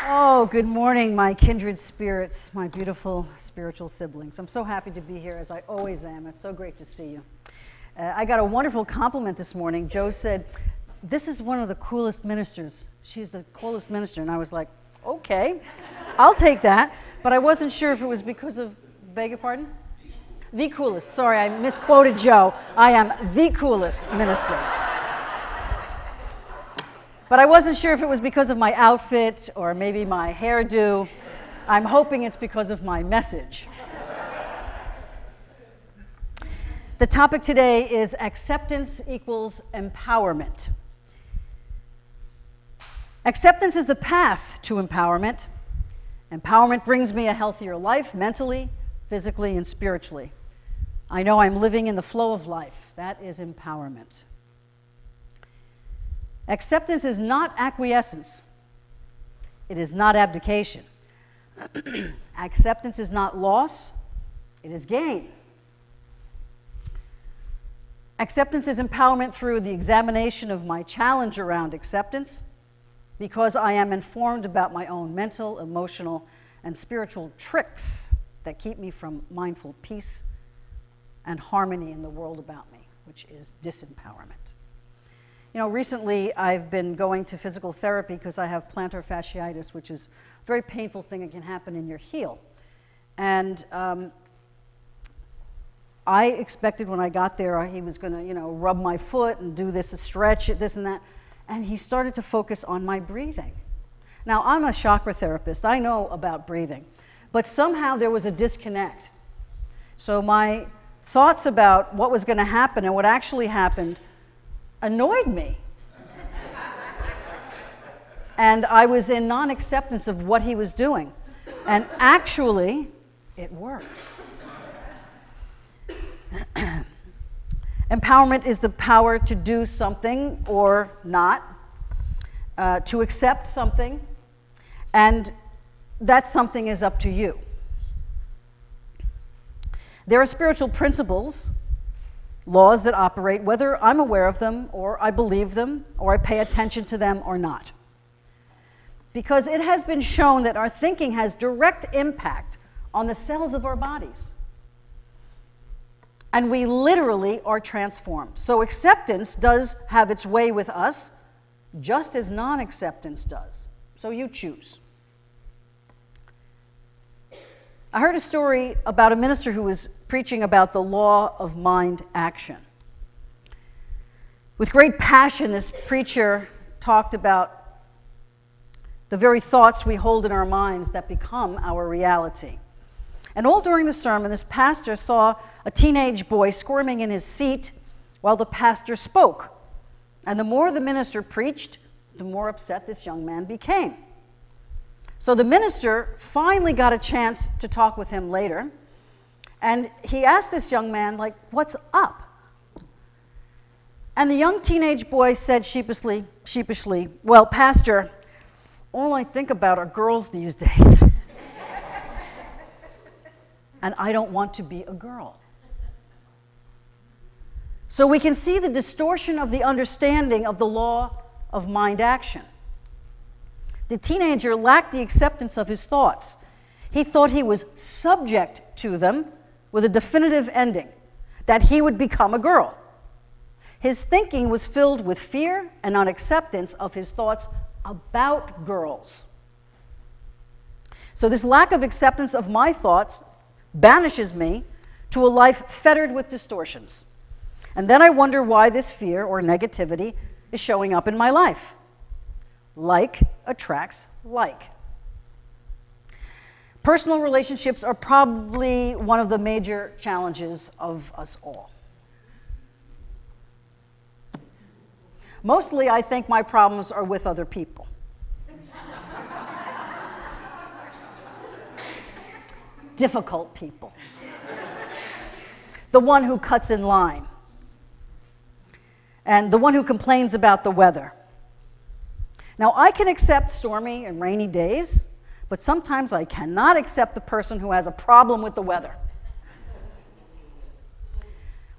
Oh, good morning, my kindred spirits, my beautiful spiritual siblings. I'm so happy to be here, as I always am. It's so great to see you. I got a wonderful compliment this morning. Joe said, "This is one of the coolest ministers. She's the coolest minister." And I was like, okay, I'll take that. But I wasn't sure if it was because of, beg your pardon? The coolest. Sorry, I misquoted Joe. I am the coolest minister. But I wasn't sure if it was because of my outfit or maybe my hairdo. I'm hoping it's because of my message. The topic today is acceptance equals empowerment. Acceptance is the path to empowerment. Empowerment brings me a healthier life, mentally, physically, and spiritually. I know I'm living in the flow of life. That is empowerment. Acceptance is not acquiescence. It is not abdication. Acceptance is not loss. It is gain. Acceptance is empowerment through the examination of my challenge around acceptance, because I am informed about my own mental, emotional, and spiritual tricks that keep me from mindful peace and harmony in the world about me, which is disempowerment. You know, recently I've been going to physical therapy because I have plantar fasciitis, which is a very painful thing that can happen in your heel. And I expected when I got there he was going to, rub my foot and do this, stretch it, this and that. And he started to focus on my breathing. Now, I'm a chakra therapist. I know about breathing. But somehow there was a disconnect. So my thoughts about what was going to happen and what actually happened annoyed me. And I was in non-acceptance of what he was doing. And actually, it works. Empowerment is the power to do something or not, to accept something, and that something is up to you. There are spiritual principles, laws that operate, whether I'm aware of them, or I believe them, or I pay attention to them or not. Because it has been shown that our thinking has direct impact on the cells of our bodies. And we literally are transformed. So acceptance does have its way with us, just as non-acceptance does. So you choose. I heard a story about a minister who was preaching about the law of mind action. With great passion, this preacher talked about the very thoughts we hold in our minds that become our reality. And all during the sermon, this pastor saw a teenage boy squirming in his seat while the pastor spoke. And the more the minister preached, the more upset this young man became. So the minister finally got a chance to talk with him later, and he asked this young man, what's up? And the young teenage boy said sheepishly, "Well, Pastor, all I think about are girls these days. And I don't want to be a girl." So we can see the distortion of the understanding of the law of mind action. The teenager lacked the acceptance of his thoughts. He thought he was subject to them with a definitive ending, that he would become a girl. His thinking was filled with fear and unacceptance of his thoughts about girls. So this lack of acceptance of my thoughts banishes me to a life fettered with distortions. And then I wonder why this fear or negativity is showing up in my life. Like attracts like. Personal relationships are probably one of the major challenges of us all. Mostly, I think my problems are with other people. Difficult people. The one who cuts in line. And the one who complains about the weather. Now, I can accept stormy and rainy days, but sometimes I cannot accept the person who has a problem with the weather.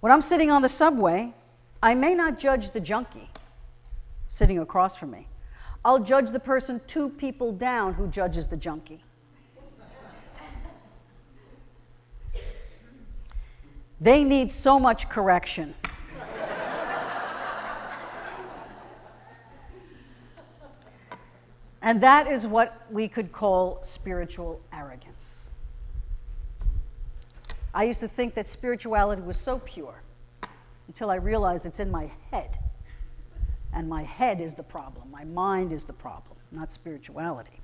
When I'm sitting on the subway, I may not judge the junkie sitting across from me. I'll judge the person 2 people down who judges the junkie. They need so much correction. And that is what we could call spiritual arrogance. I used to think that spirituality was so pure until I realized it's in my head. And my head is the problem. My mind is the problem, not spirituality.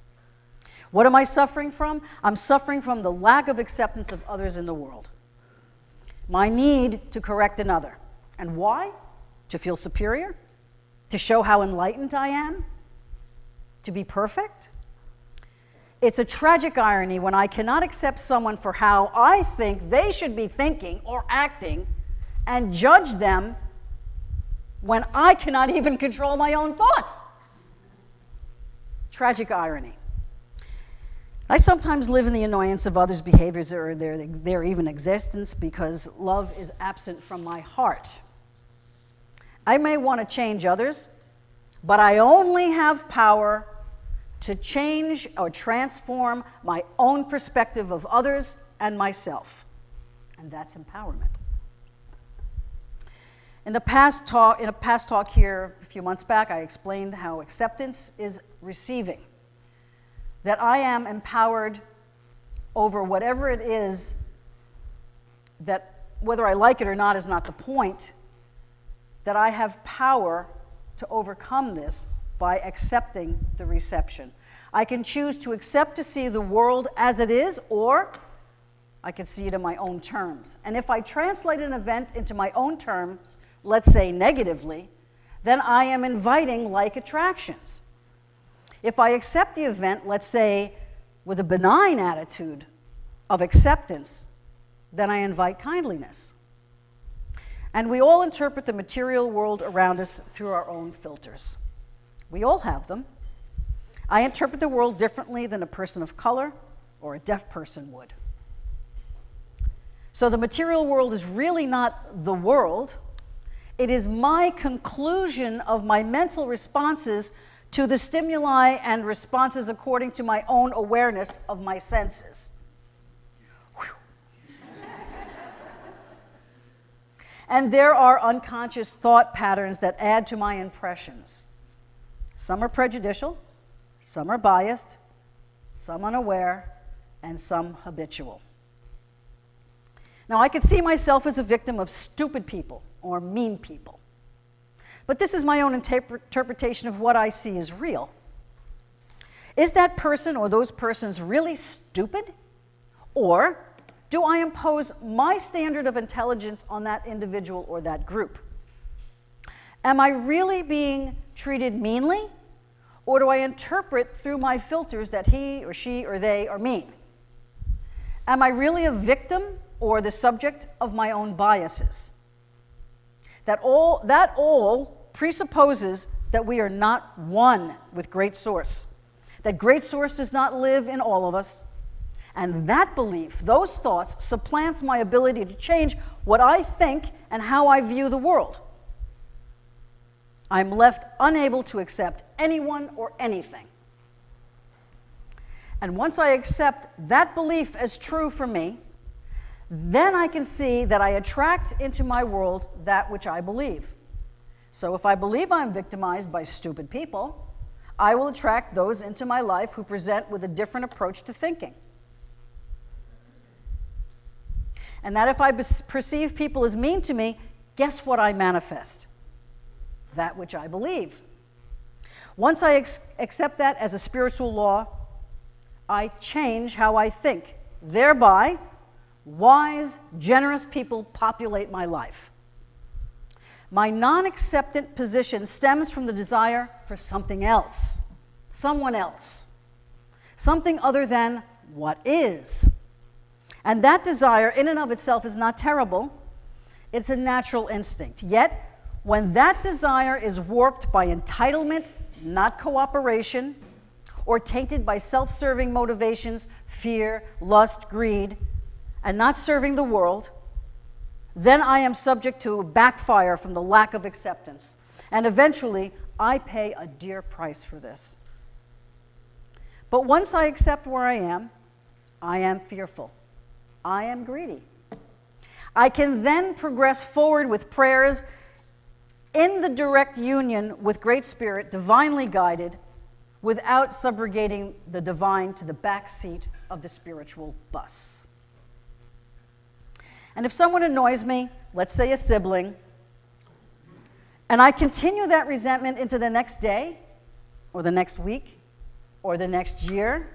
What am I suffering from? I'm suffering from the lack of acceptance of others in the world. My need to correct another. And why? To feel superior? To show how enlightened I am? To be perfect? It's a tragic irony when I cannot accept someone for how I think they should be thinking or acting and judge them when I cannot even control my own thoughts. Tragic irony. I sometimes live in the annoyance of others' behaviors or their even existence because love is absent from my heart. I may want to change others, but I only have power to change or transform my own perspective of others and myself. And that's empowerment. In a past talk here a few months back, I explained how acceptance is receiving. That I am empowered over whatever it is, that whether I like it or not is not the point, that I have power to overcome this by accepting the reception. I can choose to accept to see the world as it is, or I can see it in my own terms. And if I translate an event into my own terms, let's say negatively, then I am inviting like attractions. If I accept the event, let's say, with a benign attitude of acceptance, then I invite kindliness. And we all interpret the material world around us through our own filters. We all have them. I interpret the world differently than a person of color or a deaf person would. So the material world is really not the world. It is my conclusion of my mental responses to the stimuli and responses according to my own awareness of my senses. And there are unconscious thought patterns that add to my impressions. Some are prejudicial, some are biased, some unaware, and some habitual. Now, I could see myself as a victim of stupid people or mean people. But this is my own interpretation of what I see as real. Is that person or those persons really stupid? Or do I impose my standard of intelligence on that individual or that group? Am I really being treated meanly? Or do I interpret through my filters that he or she or they are mean? Am I really a victim or the subject of my own biases? That all presupposes that we are not one with Great Source, that Great Source does not live in all of us, and that belief, those thoughts, supplants my ability to change what I think and how I view the world. I'm left unable to accept anyone or anything. And once I accept that belief as true for me, then I can see that I attract into my world that which I believe. So if I believe I'm victimized by stupid people, I will attract those into my life who present with a different approach to thinking. And that if I perceive people as mean to me, guess what I manifest? That which I believe. Once I accept that as a spiritual law, I change how I think. Thereby, wise, generous people populate my life. My non-acceptant position stems from the desire for something else, someone else, something other than what is. And that desire in and of itself is not terrible. It's a natural instinct. Yet, when that desire is warped by entitlement, not cooperation, or tainted by self-serving motivations, fear, lust, greed, and not serving the world, then I am subject to backfire from the lack of acceptance. And eventually, I pay a dear price for this. But once I accept where I am fearful. I am greedy. I can then progress forward with prayers in the direct union with Great Spirit, divinely guided, without subrogating the divine to the back seat of the spiritual bus. And if someone annoys me, let's say a sibling, and I continue that resentment into the next day, or the next week, or the next year,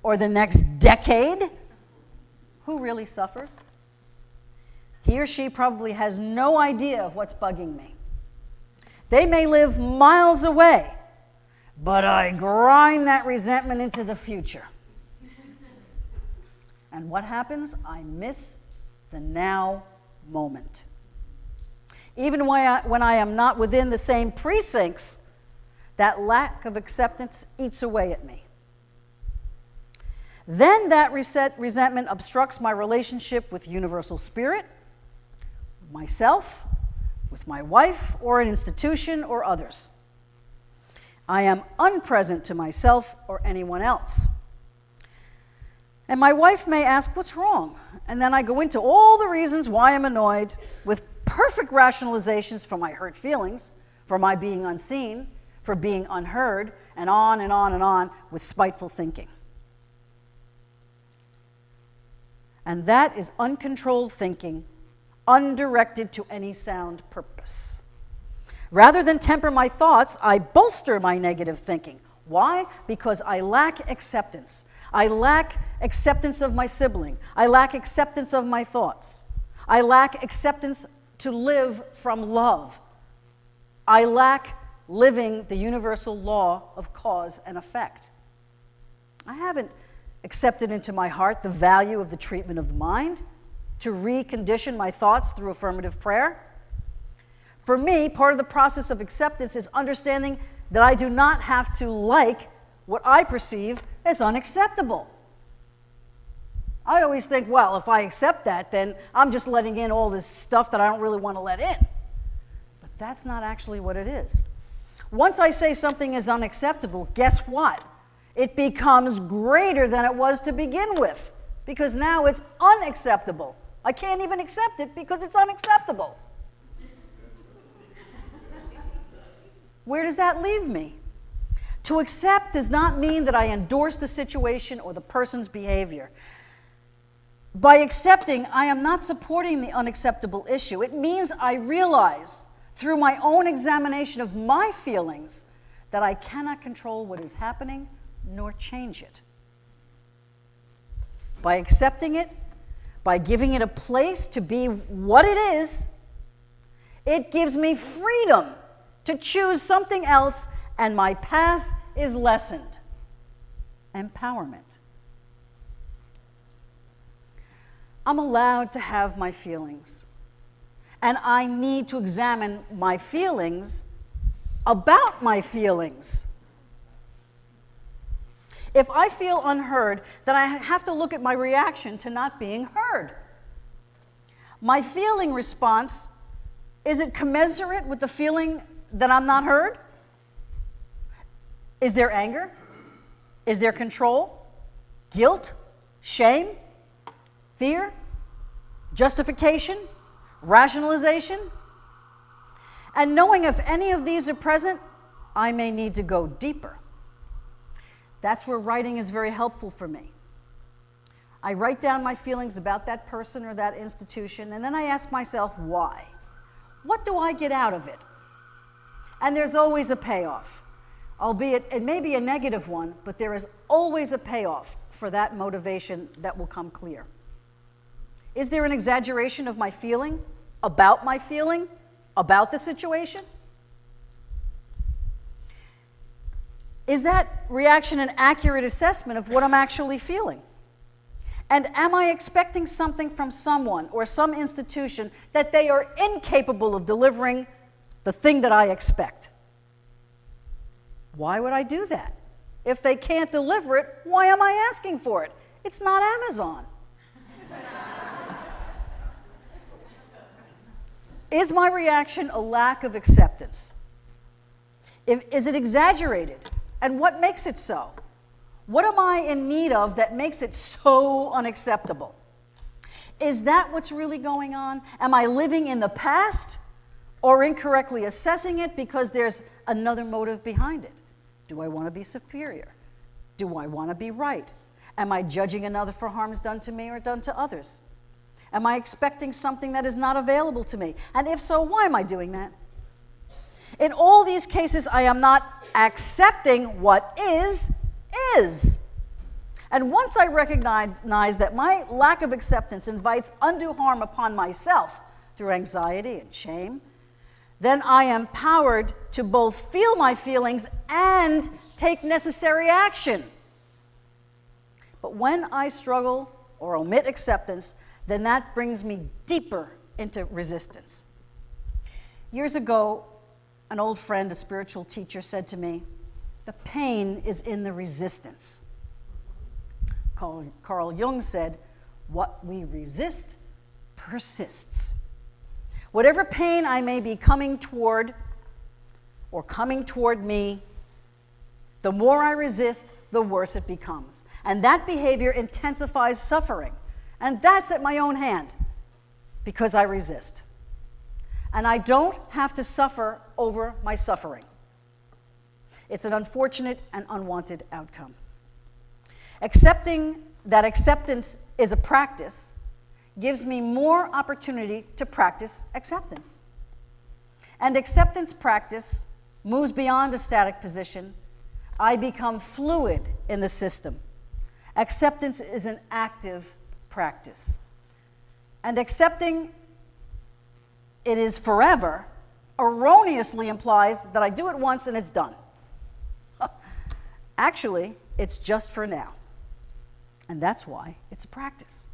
or the next decade, who really suffers? He or she probably has no idea of what's bugging me. They may live miles away, but I grind that resentment into the future. And what happens? I miss the now moment. Even when I am not within the same precincts, that lack of acceptance eats away at me. Then that resentment obstructs my relationship with universal spirit, myself, with my wife, or an institution, or others. I am unpresent to myself or anyone else. And my wife may ask, what's wrong? And then I go into all the reasons why I'm annoyed, with perfect rationalizations for my hurt feelings, for my being unseen, for being unheard, and on and on and on with spiteful thinking. And that is uncontrolled thinking, undirected to any sound purpose. Rather than temper my thoughts, I bolster my negative thinking. Why? Because I lack acceptance. I lack acceptance of my sibling. I lack acceptance of my thoughts. I lack acceptance to live from love. I lack living the universal law of cause and effect. I haven't accepted into my heart the value of the treatment of the mind, to recondition my thoughts through affirmative prayer. For me, part of the process of acceptance is understanding that I do not have to like what I perceive as unacceptable. I always think, well, if I accept that, then I'm just letting in all this stuff that I don't really want to let in. But that's not actually what it is. Once I say something is unacceptable, guess what? It becomes greater than it was to begin with, because now it's unacceptable. I can't even accept it because it's unacceptable. Where does that leave me? To accept does not mean that I endorse the situation or the person's behavior. By accepting, I am not supporting the unacceptable issue. It means I realize, through my own examination of my feelings, that I cannot control what is happening nor change it. By accepting it, by giving it a place to be what it is, it gives me freedom to choose something else, and my path is lessened. Empowerment. I'm allowed to have my feelings, and I need to examine my feelings about my feelings. If I feel unheard, then I have to look at my reaction to not being heard. My feeling response, is it commensurate with the feeling that I'm not heard? Is there anger? Is there control? Guilt? Shame? Fear? Justification? Rationalization? And knowing if any of these are present, I may need to go deeper. That's where writing is very helpful for me. I write down my feelings about that person or that institution, and then I ask myself, why? What do I get out of it? And there's always a payoff. Albeit, it may be a negative one, but there is always a payoff for that motivation that will come clear. Is there an exaggeration of my feeling, about the situation? Is that reaction an accurate assessment of what I'm actually feeling? And am I expecting something from someone or some institution that they are incapable of delivering the thing that I expect? Why would I do that? If they can't deliver it, why am I asking for it? It's not Amazon. Is my reaction a lack of acceptance? Is it exaggerated? And what makes it so? What am I in need of that makes it so unacceptable? Is that what's really going on? Am I living in the past or incorrectly assessing it because there's another motive behind it? Do I want to be superior? Do I want to be right? Am I judging another for harms done to me or done to others? Am I expecting something that is not available to me? And if so, why am I doing that? In all these cases, I am not accepting what is. And once I recognize that my lack of acceptance invites undue harm upon myself through anxiety and shame, then I am empowered to both feel my feelings and take necessary action. But when I struggle or omit acceptance, then that brings me deeper into resistance. Years ago, an old friend, a spiritual teacher, said to me, "The pain is in the resistance." Carl Jung said, "What we resist persists." Whatever pain I may be coming toward me, the more I resist, the worse it becomes. And that behavior intensifies suffering. And that's at my own hand because I resist. And I don't have to suffer over my suffering. It's an unfortunate and unwanted outcome. Accepting that acceptance is a practice gives me more opportunity to practice acceptance. And acceptance practice moves beyond a static position. I become fluid in the system. Acceptance is an active practice. And accepting it is forever erroneously implies that I do it once and it's done. Actually, it's just for now. And that's why it's a practice.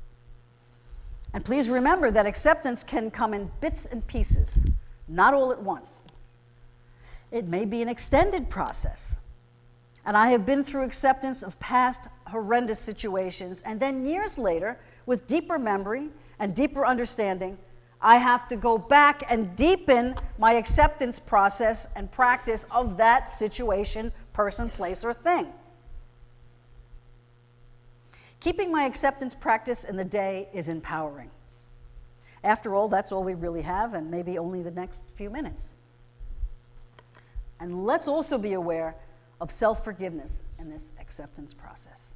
And please remember that acceptance can come in bits and pieces, not all at once. It may be an extended process. And I have been through acceptance of past horrendous situations, and then years later, with deeper memory and deeper understanding, I have to go back and deepen my acceptance process and practice of that situation, person, place, or thing. Keeping my acceptance practice in the day is empowering. After all, that's all we really have, and maybe only the next few minutes. And let's also be aware of self-forgiveness in this acceptance process.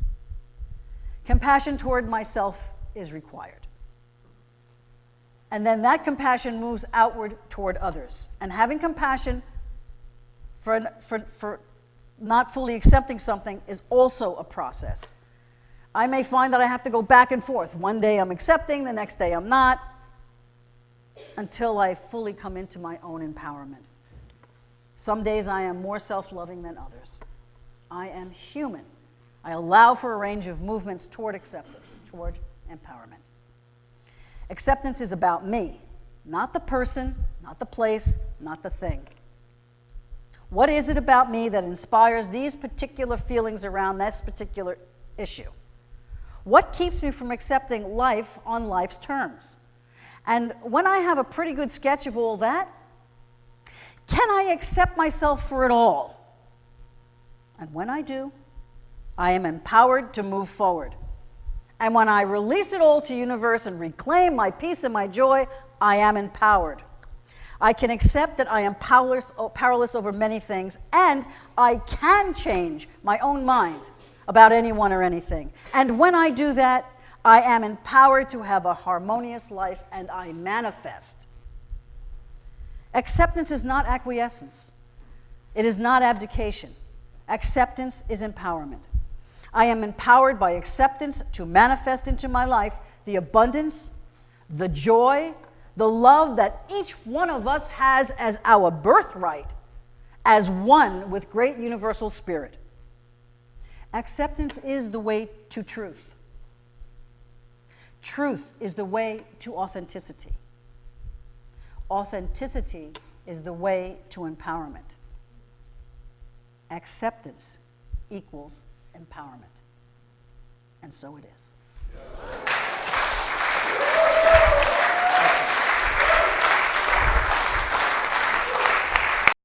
Compassion toward myself is required. And then that compassion moves outward toward others. And having compassion for not fully accepting something is also a process. I may find that I have to go back and forth. One day I'm accepting, the next day I'm not, until I fully come into my own empowerment. Some days I am more self-loving than others. I am human. I allow for a range of movements toward acceptance, toward empowerment. Acceptance is about me, not the person, not the place, not the thing. What is it about me that inspires these particular feelings around this particular issue? What keeps me from accepting life on life's terms? And when I have a pretty good sketch of all that, can I accept myself for it all? And when I do, I am empowered to move forward. And when I release it all to the universe and reclaim my peace and my joy, I am empowered. I can accept that I am powerless over many things, and I can change my own mind about anyone or anything. And when I do that, I am empowered to have a harmonious life, and I manifest. Acceptance is not acquiescence. It is not abdication. Acceptance is empowerment. I am empowered by acceptance to manifest into my life the abundance, the joy, the love that each one of us has as our birthright, as one with great universal spirit. Acceptance is the way to truth. Truth is the way to authenticity. Authenticity is the way to empowerment. Acceptance equals empowerment. And so it is.